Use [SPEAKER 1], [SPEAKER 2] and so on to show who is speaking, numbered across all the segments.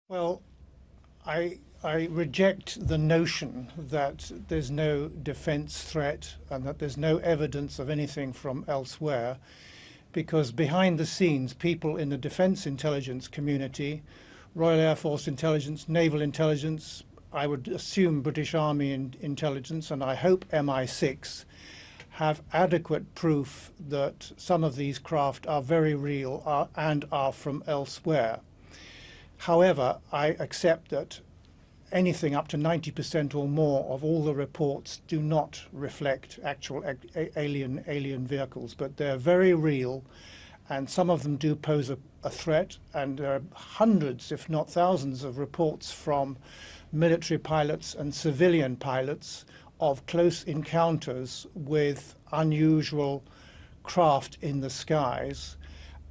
[SPEAKER 1] Well, I reject the notion that there's no defense threat and that there's no evidence of anything from elsewhere, because behind the scenes, people in the defense intelligence community, Royal Air Force intelligence, naval intelligence, I would assume British Army intelligence, and I hope MI6, have adequate proof that some of these craft are very real and are from elsewhere. However, I accept that anything up to 90% or more of all the reports do not reflect actual alien vehicles, but they're very real, and some of them do pose a threat, and there are hundreds, if not thousands, of reports from military pilots and civilian pilots of close encounters with unusual craft in the skies.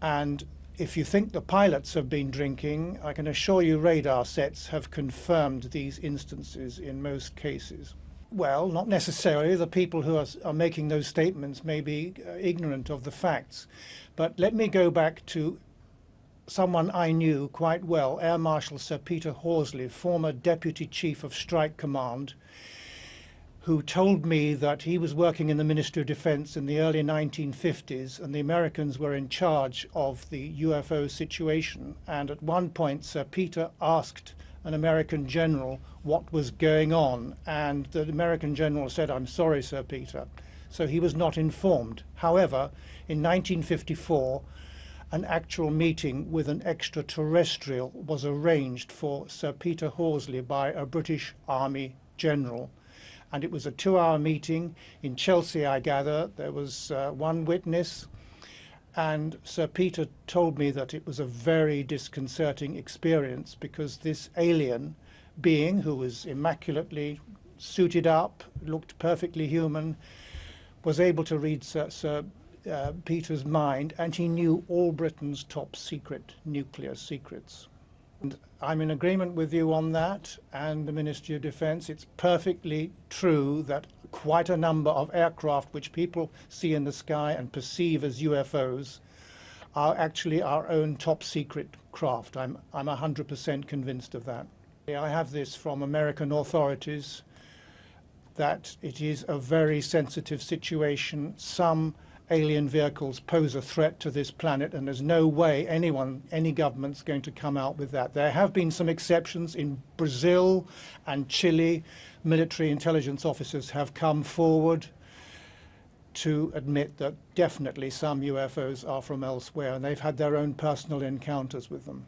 [SPEAKER 1] And if you think the pilots have been drinking, I can assure you radar sets have confirmed these instances in most cases. Well, not necessarily. The people who are making those statements may be ignorant of the facts. But let me go back to someone I knew quite well, Air Marshal Sir Peter Horsley, former Deputy Chief of Strike Command, who told me that he was working in the Ministry of Defense in the early 1950s, and the Americans were in charge of the UFO situation. And at one point, Sir Peter asked an American general what was going on, and the American general said, "I'm sorry, Sir Peter." So he was not informed. However, in 1954, an actual meeting with an extraterrestrial was arranged for Sir Peter Horsley by a British Army general. And it was a 2-hour meeting in Chelsea, I gather. There was one witness, and Sir Peter told me that it was a very disconcerting experience, because this alien being, who was immaculately suited up, looked perfectly human, was able to read Sir Peter's mind, and he knew all Britain's top secret nuclear secrets. And I'm in agreement with you on that, and the Ministry of Defence. It's perfectly true that quite a number of aircraft which people see in the sky and perceive as UFOs are actually our own top secret craft. I'm 100% convinced of that. I have this from American authorities, that it is a very sensitive situation. Some alien vehicles pose a threat to this planet, and there's no way any government's going to come out with that. There have been some exceptions in Brazil and Chile. Military intelligence officers have come forward to admit that definitely some UFOs are from elsewhere, and they've had their own personal encounters with them.